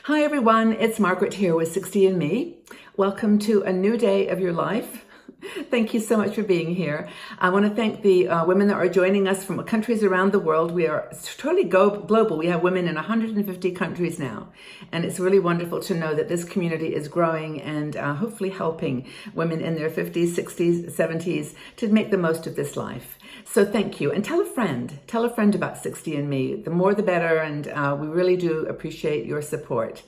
Hi everyone, it's Margaret here with 60andMe. Welcome to a new day of your life. Thank you so much for being here. I want to thank the women that are joining us from countries around the world. We are totally global. We have women in 150 countries now. And it's really wonderful to know that this community is growing and hopefully helping women in their 50s, 60s, 70s to make the most of this life. So thank you. And tell a friend about 60andMe. The more the better, and we really do appreciate your support.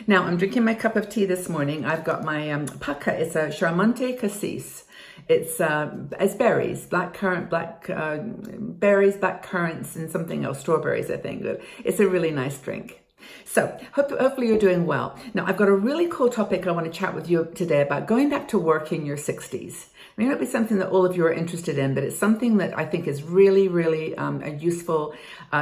Now, I'm drinking my cup of tea this morning. I've got my paca. It's a Charmante Cassis. It's berries, berries, black currants, and something else, strawberries, I think. It's a really nice drink. So hopefully you're doing well. Now, I've got a really cool topic I want to chat with you today about going back to work in your 60s. It may not be something that all of you are interested in, but it's something that I think is really, really a useful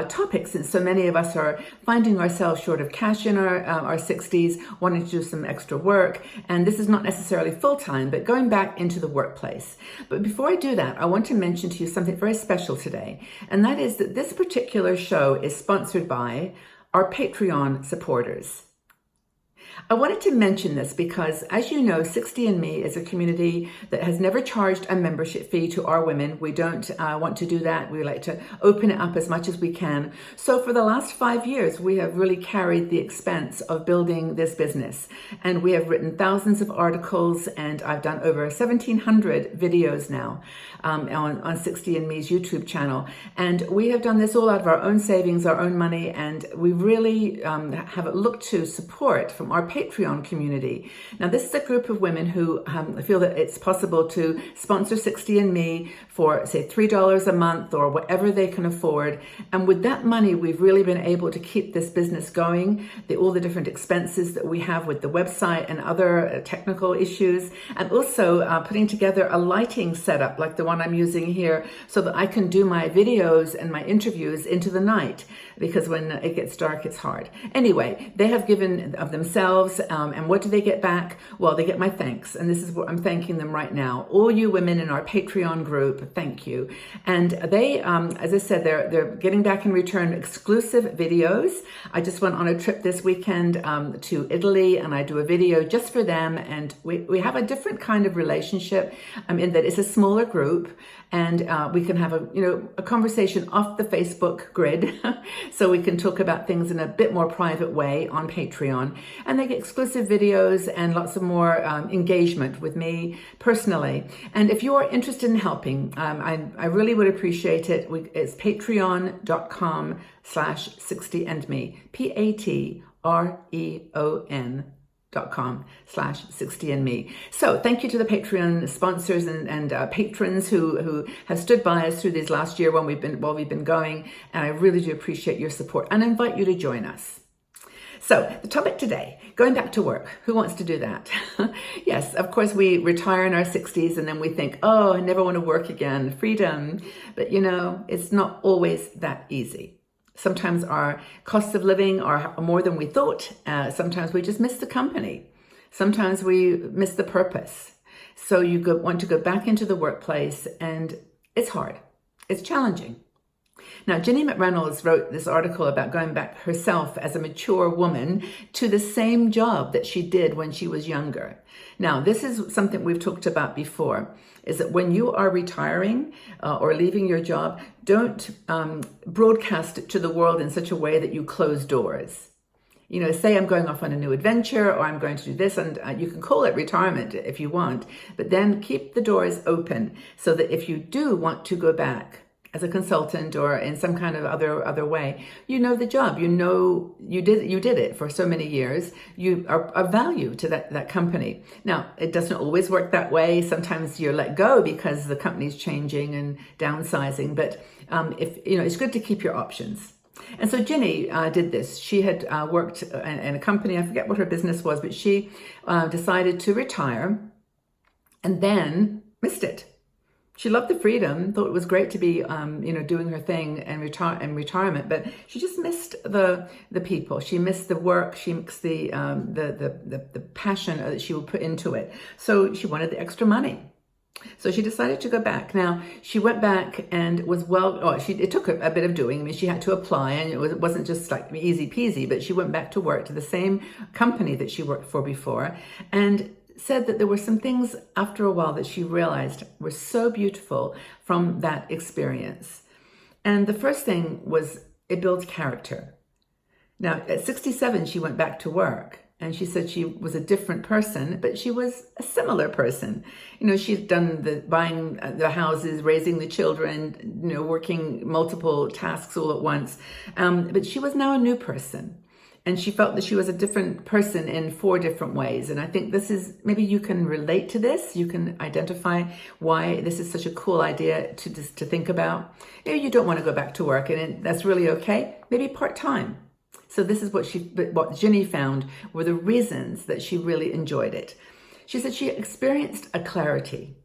topic, since so many of us are finding ourselves short of cash in our 60s, wanting to do some extra work. And this is not necessarily full-time, but going back into the workplace. But before I do that, I want to mention to you something very special today. And that is that this particular show is sponsored by our Patreon supporters. I wanted to mention this because, as you know, 60andMe is a community that has never charged a membership fee to our women. We don't want to do that. We like to open it up as much as we can. So for the last 5 years, we have really carried the expense of building this business. And we have written thousands of articles, and I've done over 1,700 videos now on 60andMe's YouTube channel. And we have done this all out of our own savings, our own money, and we really have looked to support from our Patreon community. Now, this is a group of women who feel that it's possible to sponsor 60andMe for, say, $3 a month or whatever they can afford. And with that money, we've really been able to keep this business going, all the different expenses that we have with the website and other technical issues, and also putting together a lighting setup like the one I'm using here so that I can do my videos and my interviews into the night, because when it gets dark, it's hard. Anyway, they have given of themselves, and what do they get back? Well, they get my thanks, and this is what I'm thanking them right now. All you women in our Patreon group, thank you. And they, as I said, they're getting back in return exclusive videos. I just went on a trip this weekend to Italy, and I do a video just for them, and we have a different kind of relationship in that it's a smaller group, and we can have a conversation off the Facebook grid, so we can talk about things in a bit more private way on Patreon. And they get exclusive videos and lots of more engagement with me personally. And if you are interested in helping, I really would appreciate it. It's patreon.com/60andme, patreon.com/60andme. So thank you to the Patreon sponsors and patrons who have stood by us through this last year while we've been going, and I really do appreciate your support and invite you to join us. So the topic today, going back to work. Who wants to do that? Yes, of course, we retire in our 60s and then we think, oh, I never want to work again, freedom. But it's not always that easy. Sometimes our costs of living are more than we thought. Sometimes we just miss the company. Sometimes we miss the purpose. So you want to go back into the workplace, and it's hard. It's challenging. Now, Ginny McReynolds wrote this article about going back herself as a mature woman to the same job that she did when she was younger. Now, this is something we've talked about before, is that when you are retiring or leaving your job, don't broadcast it to the world in such a way that you close doors. Say I'm going off on a new adventure, or I'm going to do this, and you can call it retirement if you want, but then keep the doors open so that if you do want to go back as a consultant or in some kind of other way, the job, you did it for so many years, you are of value to that company. Now, it doesn't always work that way. Sometimes you're let go because the company's changing and downsizing, but it's good to keep your options. And so Ginny did this. She had worked in a company, I forget what her business was, but she decided to retire and then missed it. She loved the freedom, thought it was great to be, doing her thing and retirement, but she just missed the people. She missed the work. She missed the passion that she would put into it. So she wanted the extra money. So she decided to go back. Now, she went back and was it took a bit of doing. I mean, she had to apply, and it wasn't just like easy peasy, but she went back to work to the same company that she worked for before, and said that there were some things after a while that she realized were so beautiful from that experience. And the first thing was it builds character. Now, at 67, she went back to work. And she said she was a different person, but she was a similar person. You know, she'd done the buying the houses, raising the children, you know, working multiple tasks all at once. But she was now a new person. And she felt that she was a different person in 4 different ways. And I think maybe you can relate to this. You can identify why this is such a cool idea to think about. Maybe you don't want to go back to work, and that's really okay. Maybe part-time. So this is what Ginny found were the reasons that she really enjoyed it. She said she experienced a clarity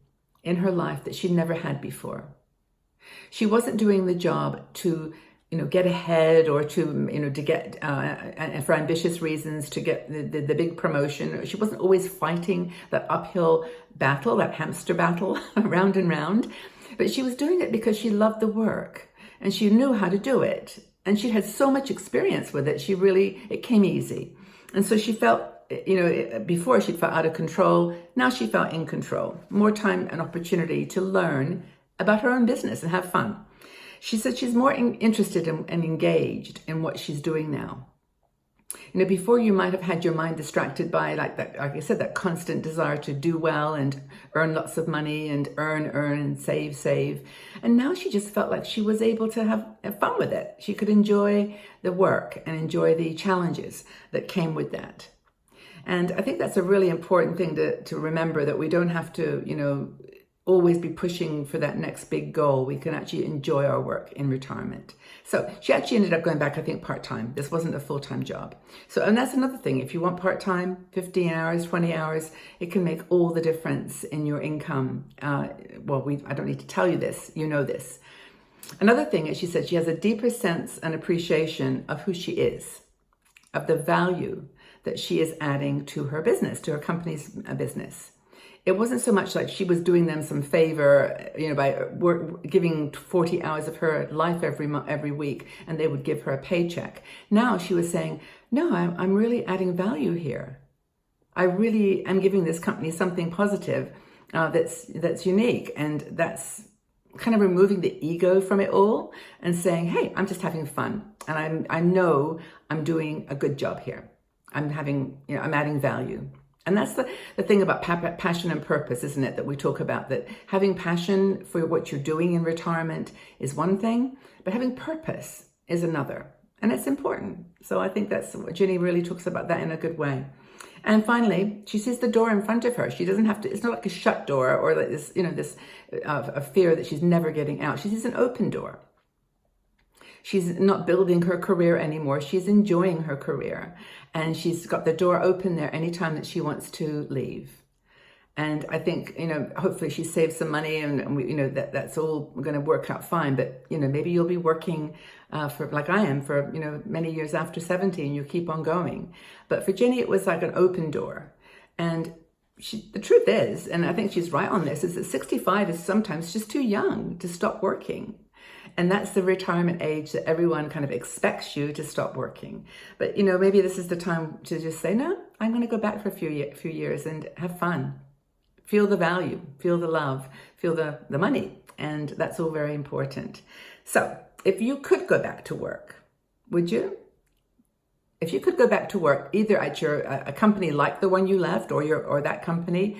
in her life that she'd never had before. She wasn't doing the job to, get ahead, or to get, for ambitious reasons, to get the big promotion. She wasn't always fighting that uphill battle, that hamster battle, round and round. But she was doing it because she loved the work and she knew how to do it. And she had so much experience with it. It came easy. And so she felt, before she'd felt out of control. Now she felt in control. More time and opportunity to learn about her own business and have fun. She said she's more interested and engaged in what she's doing now. Before you might have had your mind distracted by, like I said, that constant desire to do well and earn lots of money and earn and save. And now she just felt like she was able to have fun with it. She could enjoy the work and enjoy the challenges that came with that. And I think that's a really important thing to remember, that we don't have to, always be pushing for that next big goal. We can actually enjoy our work in retirement. So she actually ended up going back, I think, part-time. This wasn't a full-time job. And that's another thing. If you want part-time, 15 hours, 20 hours, it can make all the difference in your income. I don't need to tell you this. You know this. Another thing is, she said she has a deeper sense and appreciation of who she is, of the value that she is adding to her business, to her company's business. It wasn't so much like she was doing them some favor, by giving 40 hours of her life every week, and they would give her a paycheck. Now she was saying, no, I'm really adding value here. I really am giving this company something positive that's unique, and that's kind of removing the ego from it all and saying, hey, I'm just having fun, and I know I'm doing a good job here. I'm adding value. And that's the thing about passion and purpose, isn't it? That we talk about, that having passion for what you're doing in retirement is one thing, but having purpose is another. And it's important. So I think that's what Ginny really talks about, that in a good way. And finally, she sees the door in front of her. She doesn't have to, it's not like a shut door or like this, this a fear that she's never getting out. She sees an open door. She's not building her career anymore. She's enjoying her career. And she's got the door open there anytime that she wants to leave. And I think, hopefully she saves some money, and we, that's all going to work out fine. But, maybe you'll be working for, like I am, for, many years after 70, and you keep on going. But for Ginny, it was like an open door. And the truth is, and I think she's right on this, is that 65 is sometimes just too young to stop working. And that's the retirement age that everyone kind of expects you to stop working. But, maybe this is the time to just say, no, I'm going to go back for a few years and have fun. Feel the value, feel the love, feel the money. And that's all very important. So if you could go back to work, would you? If you could go back to work, either at a company like the one you left, or that company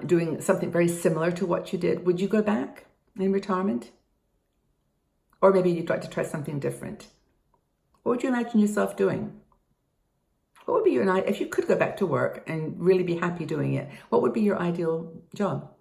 doing something very similar to what you did, would you go back in retirement? Or maybe you'd like to try something different. What would you imagine yourself doing? What would be if you could go back to work and really be happy doing it, what would be your ideal job?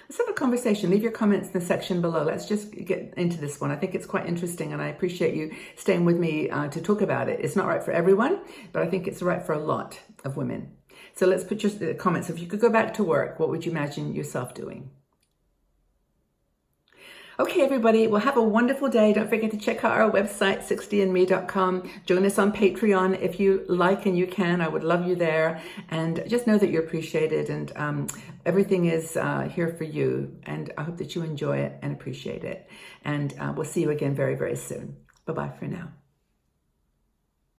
Let's have a conversation. Leave your comments in the section below. Let's just get into this one. I think it's quite interesting, and I appreciate you staying with me to talk about it. It's not right for everyone, but I think it's right for a lot of women. So let's put your comments. If you could go back to work, what would you imagine yourself doing? Okay, everybody, well, have a wonderful day. Don't forget to check out our website, 60andme.com. Join us on Patreon if you like and you can. I would love you there. And just know that you're appreciated, and everything is here for you. And I hope that you enjoy it and appreciate it. And we'll see you again very, very soon. Bye-bye for now.